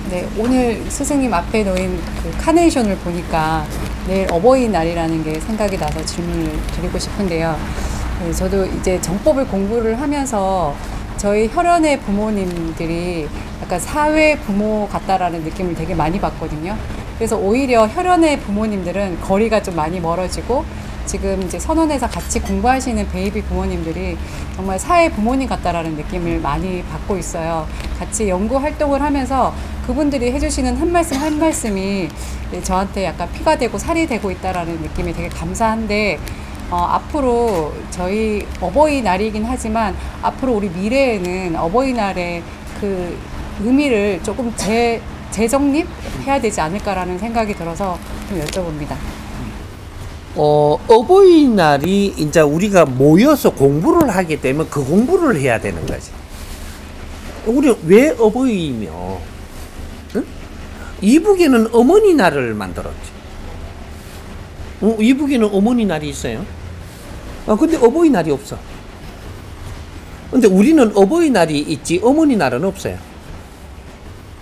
네, 오늘 스승님 앞에 놓인 그 카네이션을 보니까 내일 어버이날이라는 게 생각이 나서 질문을 드리고 싶은데요. 네, 저도 이제 정법을 공부를 하면서 저희 혈연의 부모님들이 약간 사회 부모 같다라는 느낌을 되게 많이 받거든요. 그래서 오히려 혈연의 부모님들은 거리가 좀 많이 멀어지고 지금 이제 선원에서 같이 공부하시는 베이비 부모님들이 정말 사회 부모님 같다라는 느낌을 많이 받고 있어요. 같이 연구 활동을 하면서 그분들이 해주시는 한 말씀 한 말씀이 저한테 약간 피가 되고 살이 되고 있다라는 느낌이 되게 감사한데, 앞으로 저희 어버이날이긴 하지만 앞으로 우리 미래에는 어버이날의 그 의미를 조금 재정립해야 되지 않을까라는 생각이 들어서 좀 여쭤봅니다. 어버이날이 이제 우리가 모여서 공부를 하게 되면 그 공부를 해야 되는 거지. 우리 왜 어버이며? 응? 이북에는 어머니 날을 만들었지. 이북에는 어머니 날이 있어요. 근데 어버이날이 없어. 근데 우리는 어버이날이 있지 어머니 날은 없어요.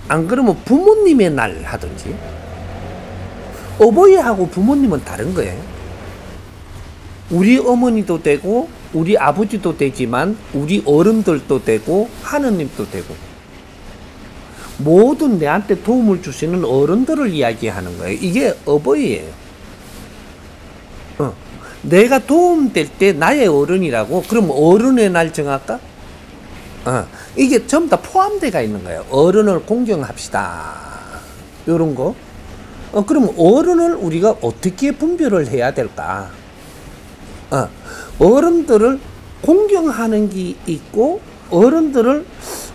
안 그러면 부모님의 날 하든지. 어버이하고 부모님은 다른 거예요. 우리 어머니도 되고 우리 아버지도 되지만 우리 어른들도 되고 하느님도 되고 모든 내한테 도움을 주시는 어른들을 이야기하는 거예요. 이게 어버이예요. 내가 도움될 때 나의 어른이라고. 그럼 어른의 날 정할까? 이게 전부 다 포함되어 있는 거예요. 어른을 공경합시다. 요런 거. 그럼 어른을 우리가 어떻게 분별을 해야 될까? 어른들을 공경하는 게 있고, 어른들을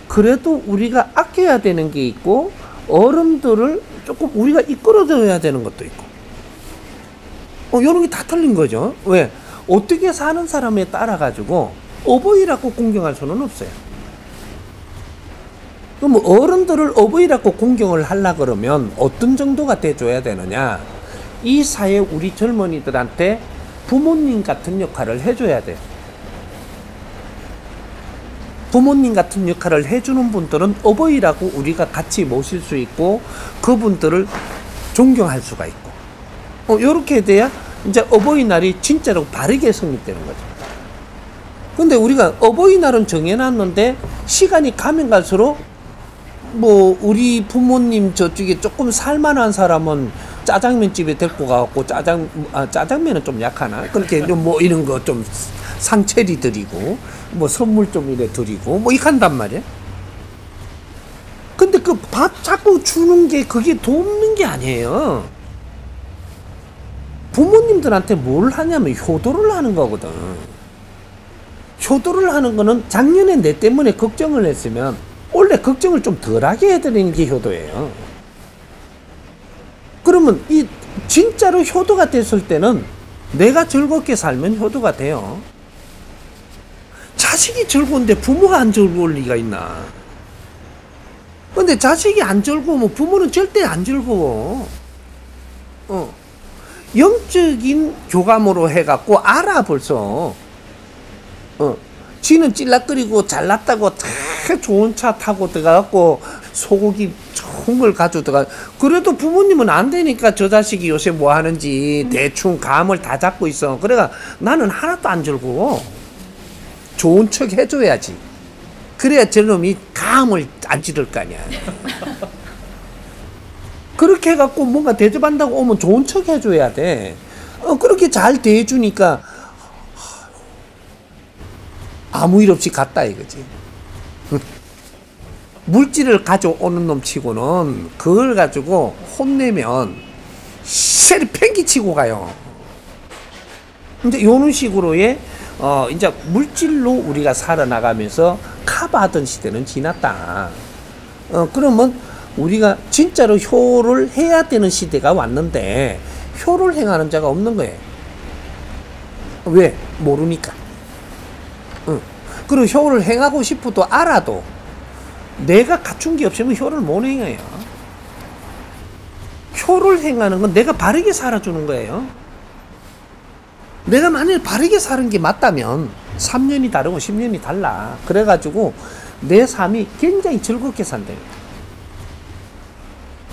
그래도 우리가 아껴야 되는 게 있고, 어른들을 조금 우리가 이끌어줘야 되는 것도 있고. 이런 게 다 틀린 거죠. 왜? 어떻게 사는 사람에 따라 가지고 어버이라고 공경할 수는 없어요. 그럼 어른들을 어버이라고 공경을 하려 그러면 어떤 정도가 돼줘야 되느냐? 이 사회 우리 젊은이들한테 부모님 같은 역할을 해줘야 돼요. 부모님 같은 역할을 해주는 분들은 어버이라고 우리가 같이 모실 수 있고 그분들을 존경할 수가 있고, 요렇게 돼야 이제 어버이날이 진짜로 바르게 성립되는 거죠. 근데 우리가 어버이날은 정해놨는데 시간이 가면 갈수록 뭐 우리 부모님 저쪽에 조금 살만한 사람은 짜장면 집에 데리고 가갖고 짜장면은 좀 약하나? 그렇게 뭐 이런 거 좀 상체리 드리고 뭐 선물 좀 이래 드리고 뭐 이렇게 한단 말이야. 근데 그 밥 자꾸 주는 게 그게 돕는 게 아니에요. 부모님들한테 뭘 하냐면 효도를 하는 거거든. 효도를 하는 거는 작년에 내 때문에 걱정을 했으면 원래 걱정을 좀 덜하게 해드리는 게 효도예요. 그러면 이 진짜로 효도가 됐을 때는 내가 즐겁게 살면 효도가 돼요. 자식이 즐거운데 부모가 안 즐거울 리가 있나? 근데 자식이 안 즐거우면 부모는 절대 안 즐거워. 영적인 교감으로 해갖고 알아 벌써. 지는 찔락거리고 잘났다고 다 좋은 차 타고 들어가갖고 소고기 좋은 걸 가지고 들어가. 그래도 부모님은 안 되니까 저 자식이 요새 뭐 하는지 대충 감을 다 잡고 있어. 그래가 나는 하나도 안 즐거워. 좋은 척 해줘야지. 그래야 저놈이 감을 안 찌를 거 아니야. 그렇게 해갖고 뭔가 대접한다고 오면 좋은 척 해줘야 돼. 그렇게 잘 대해주니까 아무 일 없이 갔다 이거지. 물질을 가져오는 놈 치고는 그걸 가지고 혼내면 쎄리 팽기치고 가요. 근데 요런 식으로의 이제 물질로 우리가 살아나가면서 커버하던 시대는 지났다. 그러면 우리가 진짜로 효를 해야 되는 시대가 왔는데 효를 행하는 자가 없는 거예요. 왜? 모르니까. 그리고 효를 행하고 싶어도 알아도 내가 갖춘 게 없으면 효를 못 행해요. 효를 행하는 건 내가 바르게 살아주는 거예요. 내가 만약에 바르게 사는 게 맞다면 3년이 다르고 10년이 달라. 그래가지고 내 삶이 굉장히 즐겁게 산다.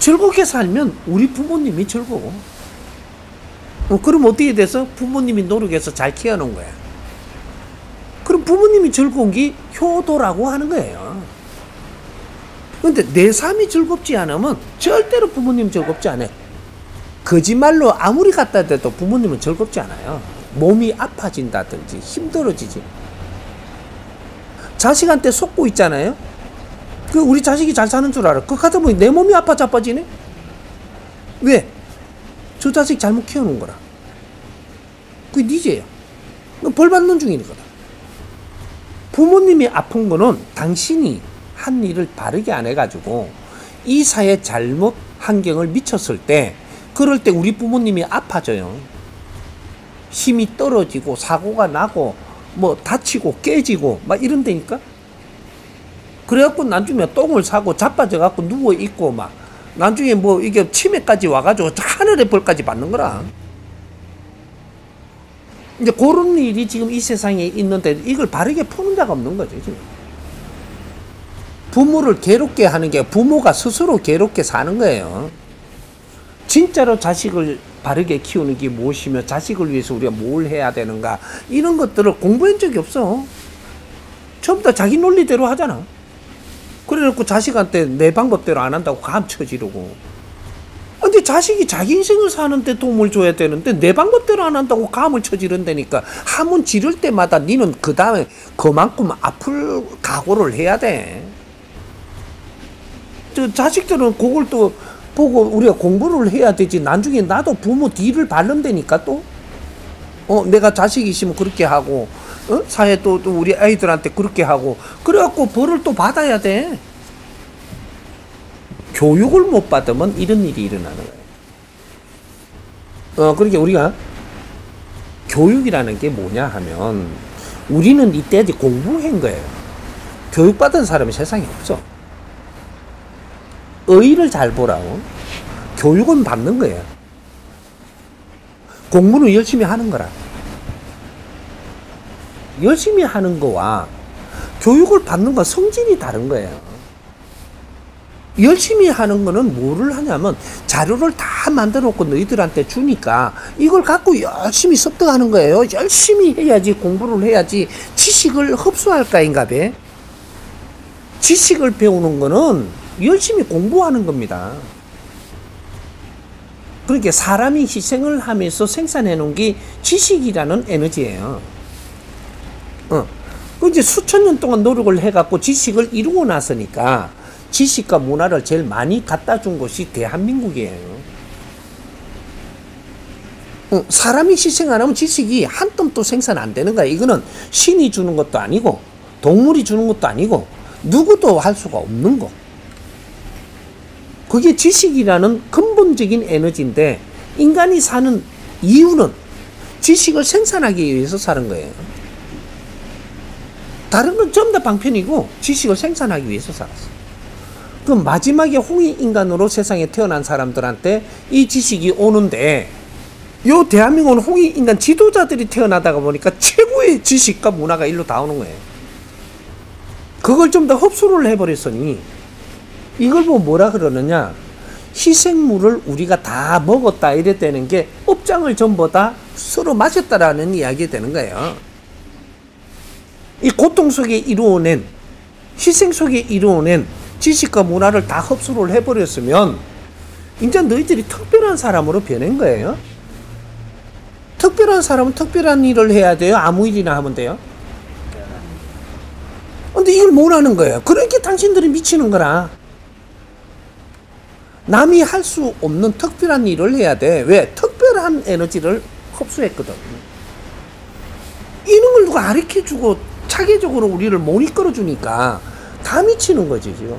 즐겁게 살면 우리 부모님이 즐거워. 그럼 어떻게 돼서 부모님이 노력해서 잘 키워놓은 거야. 그럼 부모님이 즐거운 게 효도라고 하는 거예요. 근데 내 삶이 즐겁지 않으면 절대로 부모님 즐겁지 않아요. 거짓말로 아무리 갖다 대도 부모님은 즐겁지 않아요. 몸이 아파진다든지 힘들어지지. 자식한테 속고 있잖아요. 그 우리 자식이 잘 사는 줄 알아. 그거 하다 보니 내 몸이 아파 자빠지네. 왜? 저 자식 잘못 키워놓은 거라. 그게 네 죄야. 벌 받는 중인 거다. 부모님이 아픈 거는 당신이 한 일을 바르게 안 해가지고 이 사회에 잘못 환경을 미쳤을 때, 그럴 때 우리 부모님이 아파져요. 힘이 떨어지고 사고가 나고 뭐 다치고 깨지고 막 이런다니까. 그래갖고 나중에 똥을 싸고 자빠져갖고 누워있고 막 나중에 뭐 이게 치매까지 와가지고 하늘의 벌까지 받는 거라. 이제 그런 일이 지금 이 세상에 있는데 이걸 바르게 푸는 자가 없는 거죠, 지금. 부모를 괴롭게 하는 게 부모가 스스로 괴롭게 사는 거예요. 진짜로 자식을 바르게 키우는 게 무엇이며 자식을 위해서 우리가 뭘 해야 되는가, 이런 것들을 공부한 적이 없어. 전부 다 자기 논리대로 하잖아. 그래놓고 자식한테 내 방법대로 안 한다고 감춰지르고. 근데 자식이 자기 인생을 사는데 도움을 줘야 되는데 내 방법대로 안 한다고 감을 쳐지른다니까. 한번 지를 때마다 니는 그 다음에 그만큼 아플 각오를 해야 돼. 저 자식들은 그걸 또 보고 우리가 공부를 해야 되지. 나중에 나도 부모 뒤를 밟는다니까 또. 내가 자식이 있으면 그렇게 하고, 사회 또 우리 아이들한테 그렇게 하고, 그래갖고 벌을 또 받아야 돼. 교육을 못 받으면 이런 일이 일어나는 거예요. 그러니까 우리가 교육이라는 게 뭐냐 하면, 우리는 이때까지 공부한 거예요. 교육받은 사람이 세상에 없어. 의의를 잘 보라고. 교육은 받는 거예요. 공부는 열심히 하는 거라. 열심히 하는 거와 교육을 받는 건 성질이 다른 거예요. 열심히 하는 거는 뭐를 하냐면 자료를 다 만들어 놓고 너희들한테 주니까 이걸 갖고 열심히 습득하는 거예요. 열심히 해야지, 공부를 해야지 지식을 흡수할 까인가 봐. 지식을 배우는 거는 열심히 공부하는 겁니다. 그러니까 사람이 희생을 하면서 생산해 놓은 게 지식이라는 에너지예요. 그 이제 수천 년 동안 노력을 해갖고 지식을 이루고 나서니까 지식과 문화를 제일 많이 갖다 준 것이 대한민국이에요. 사람이 희생 안 하면 지식이 한 tom도 생산 안 되는 거야. 이거는 신이 주는 것도 아니고 동물이 주는 것도 아니고 누구도 할 수가 없는 거. 그게 지식이라는 근본적인 에너지인데, 인간이 사는 이유는 지식을 생산하기 위해서 사는 거예요. 다른 건 전부 다 방편이고 지식을 생산하기 위해서 살았어. 그럼 마지막에 홍익인간으로 세상에 태어난 사람들한테 이 지식이 오는데, 요 대한민국은 홍익인간 지도자들이 태어나다가 보니까 최고의 지식과 문화가 일로 다 오는 거예요. 그걸 좀 더 흡수를 해버렸으니 이걸 보고 뭐라 그러느냐, 희생물을 우리가 다 먹었다 이래 되는 게 업장을 전부 다 서로 마셨다라는 이야기 되는 거예요. 이 고통 속에 이루어낸, 희생 속에 이루어낸 지식과 문화를 다 흡수를 해버렸으면 이제 너희들이 특별한 사람으로 변한 거예요. 특별한 사람은 특별한 일을 해야 돼요? 아무 일이나 하면 돼요? 근데 이걸 못 하는 거예요. 그러니까 당신들이 미치는 거라. 남이 할 수 없는 특별한 일을 해야 돼. 왜? 특별한 에너지를 흡수했거든. 이런 걸 누가 가르쳐주고 차계적으로 우리를 못 이끌어주니까 다 미치는 거지, 지금.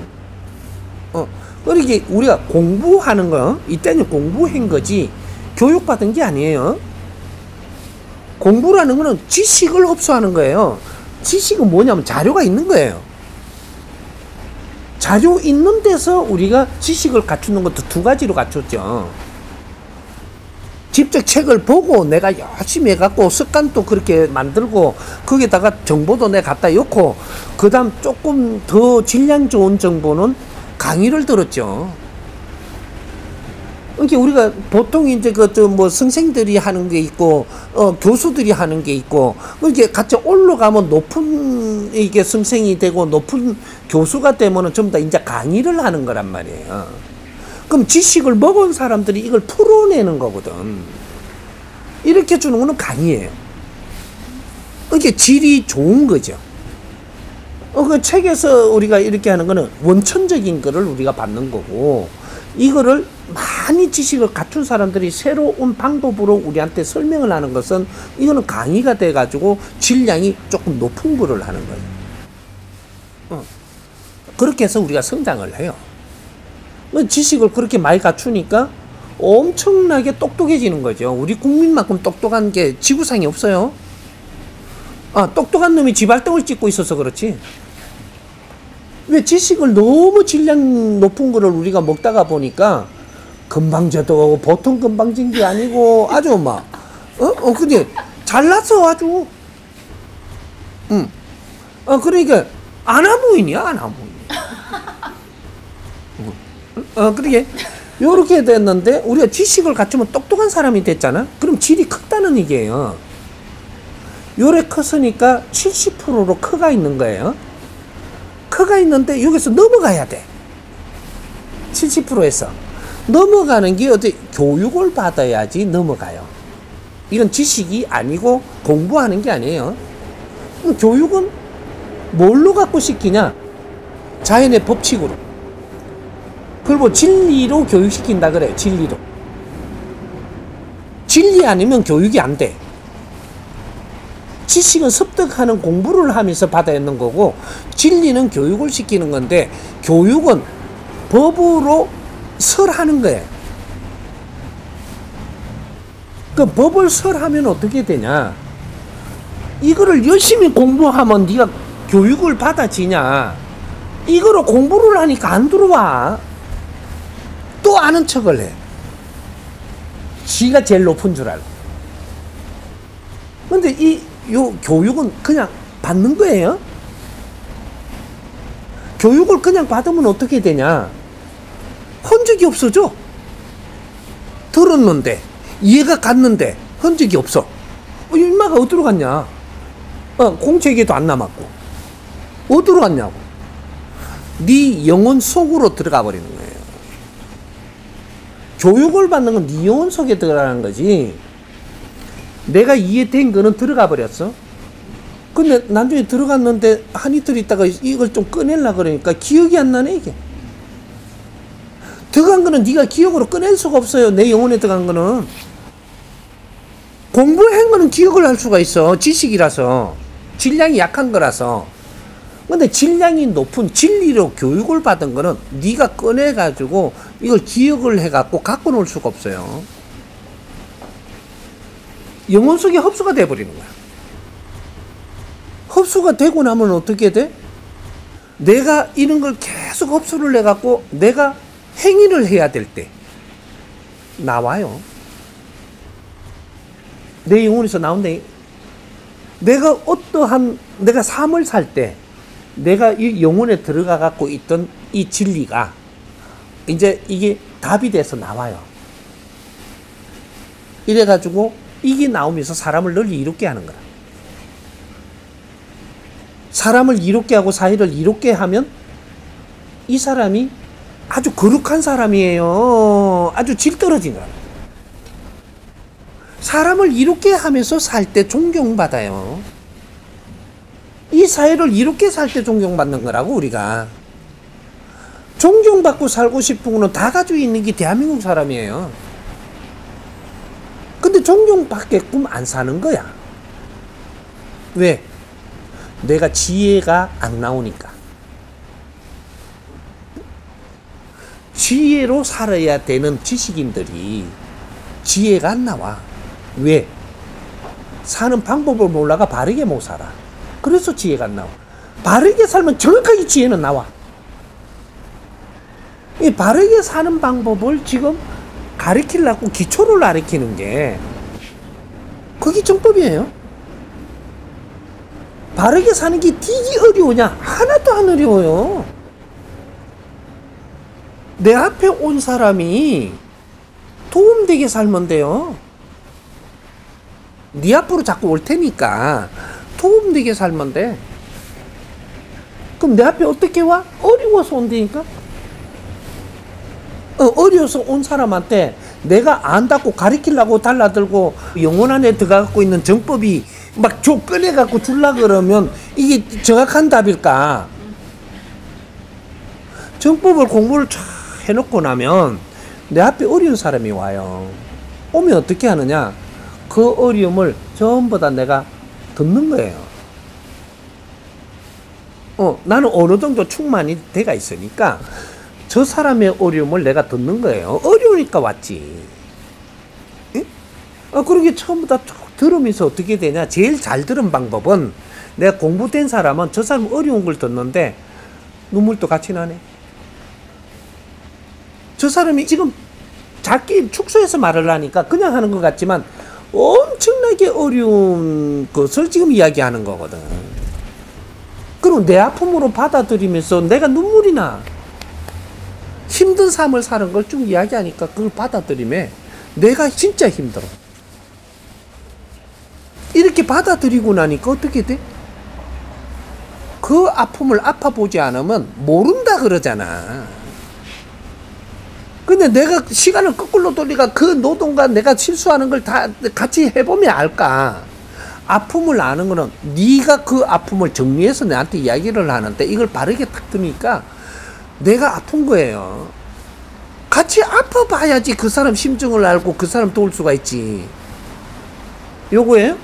그러니까 우리가 공부하는 거, 이때는 공부한 거지, 교육받은 게 아니에요. 공부라는 거는 지식을 흡수하는 거예요. 지식은 뭐냐면 자료가 있는 거예요. 자료 있는 데서 우리가 지식을 갖추는 것도 두 가지로 갖췄죠. 직접 책을 보고 내가 열심히 해갖고 습관도 그렇게 만들고 거기다가 정보도 내가 갖다 놓고 그 다음 조금 더 질량 좋은 정보는 강의를 들었죠. 그러니까 우리가 보통 이제 뭐 선생들이 하는 게 있고, 교수들이 하는 게 있고, 이게 같이 올라가면 높은 이게 선생이 되고 높은 교수가 되면은 전부 다 이제 강의를 하는 거란 말이에요. 그럼 지식을 먹은 사람들이 이걸 풀어내는 거거든. 이렇게 주는 거는 강의예요. 이게 질이 좋은 거죠. 그 책에서 우리가 이렇게 하는 거는 원천적인 거를 우리가 받는 거고, 이거를 많이 지식을 갖춘 사람들이 새로운 방법으로 우리한테 설명을 하는 것은 이거는 강의가 돼가지고 질량이 조금 높은 거를 하는 거예요. 그렇게 해서 우리가 성장을 해요. 지식을 그렇게 많이 갖추니까 엄청나게 똑똑해지는 거죠. 우리 국민만큼 똑똑한 게 지구상에 없어요. 똑똑한 놈이 지발등을 찍고 있어서 그렇지. 왜 지식을 너무 질량 높은 거를 우리가 먹다가 보니까 건방져도 보통 건방진 게 아니고 아주 막 근데 잘났어 아주. 그러니까 아나무인이야 아나무인. 그러게 요렇게 됐는데 우리가 지식을 갖추면 똑똑한 사람이 됐잖아. 그럼 질이 크다는 얘기예요. 요래 컸으니까 70%로 커가 있는 거예요. 커가 있는데 여기서 넘어가야 돼. 70%에서 넘어가는 게 어디 교육을 받아야지 넘어가요. 이건 지식이 아니고 공부하는 게 아니에요. 교육은 뭘로 갖고 시키냐? 자연의 법칙으로. 그리고 진리로 교육시킨다 그래요. 진리로. 진리 아니면 교육이 안 돼. 지식은 습득하는 공부를 하면서 받아야 하는 거고, 진리는 교육을 시키는 건데, 교육은 법으로 설하는 거예요. 그 법을 설하면 어떻게 되냐? 이거를 열심히 공부하면 네가 교육을 받아지냐? 이거로 공부를 하니까 안 들어와. 또 아는 척을 해. 지가 제일 높은 줄 알고. 근데 요 교육은 그냥 받는 거예요. 교육을 그냥 받으면 어떻게 되냐? 흔적이 없어져. 들었는데 이해가 갔는데 흔적이 없어. 인마가 어디로 갔냐? 공책에도 안 남았고. 어디로 갔냐고. 네 영혼 속으로 들어가 버리는 거예요. 교육을 받는 건 네 영혼 속에 들어가는 거지. 내가 이해된 거는 들어가 버렸어. 근데 나중에 들어갔는데 한 이틀 있다가 이걸 좀 꺼내려고 그러니까 기억이 안 나네 이게. 들어간 거는 네가 기억으로 꺼낼 수가 없어요. 내 영혼에 들어간 거는. 공부한 거는 기억을 할 수가 있어. 지식이라서. 질량이 약한 거라서. 근데 질량이 높은 진리로 교육을 받은 거는 네가 꺼내가지고 이걸 기억을 해갖고 갖고 놀 수가 없어요. 영혼 속에 흡수가 돼버리는 거야. 흡수가 되고 나면 어떻게 돼? 내가 이런 걸 계속 흡수를 해갖고 내가 행위를 해야 될 때 나와요. 내 영혼에서 나온대. 내가 삶을 살 때 내가 이 영혼에 들어가 갖고 있던 이 진리가 이제 이게 답이 돼서 나와요. 이래가지고 이게 나오면서 사람을 널리 이롭게 하는 거야. 사람을 이롭게 하고 사회를 이롭게 하면 이 사람이 아주 거룩한 사람이에요. 아주 질 떨어진 거야. 사람을 이롭게 하면서 살 때 존경받아요. 이 사회를 이롭게 살 때 존경받는 거라고 우리가. 존경받고 살고 싶은 거는 다 가지고 있는 게 대한민국 사람이에요. 근데 존경받게끔 안 사는 거야. 왜? 내가 지혜가 안 나오니까. 지혜로 살아야 되는 지식인들이 지혜가 안 나와. 왜? 사는 방법을 몰라가 바르게 못 살아. 그래서 지혜가 안 나와. 바르게 살면 정확하게 지혜는 나와. 이 바르게 사는 방법을 지금 가르치려고 기초를 가르치는 게 그게 정법이에요. 바르게 사는 게 되게 어려우냐? 하나도 안 어려워요. 내 앞에 온 사람이 도움되게 살면 돼요. 네 앞으로 자꾸 올 테니까 도움되게 살면 돼. 그럼 내 앞에 어떻게 와? 어려워서 온다니까? 어려워서 온 사람한테 내가 안다고 가리키려고 달라들고 영혼 안에 들어가고 있는 정법이 막 꺼내갖고 줄라 그러면 이게 정확한 답일까? 정법을 공부를 쫙 해놓고 나면 내 앞에 어려운 사람이 와요. 오면 어떻게 하느냐? 그 어려움을 전부 다 내가 듣는 거예요. 나는 어느 정도 충만이 돼가 있으니까 저 사람의 어려움을 내가 듣는 거예요. 어려우니까 왔지. 응? 그러게 처음부터 쭉 들으면서 어떻게 되냐? 제일 잘 들은 방법은 내가 공부된 사람은 저 사람 어려운 걸 듣는데 눈물도 같이 나네. 저 사람이 지금 자기 축소해서 말을 하니까 그냥 하는 것 같지만 엄청나게 어려운 것을 지금 이야기하는 거거든. 그럼 내 아픔으로 받아들이면서 내가 눈물이 나. 힘든 삶을 사는 걸 쭉 이야기하니까 그걸 받아들이면 내가 진짜 힘들어. 이렇게 받아들이고 나니까 어떻게 돼? 그 아픔을 아파보지 않으면 모른다 그러잖아. 근데 내가 시간을 거꾸로 돌리가 그 노동과 내가 실수하는 걸 다 같이 해보면 알까? 아픔을 아는 거는 네가 그 아픔을 정리해서 나한테 이야기를 하는데 이걸 바르게 딱 드니까 내가 아픈 거예요. 같이 아파봐야지 그 사람 심증을 알고 그 사람 도울 수가 있지. 요거예요?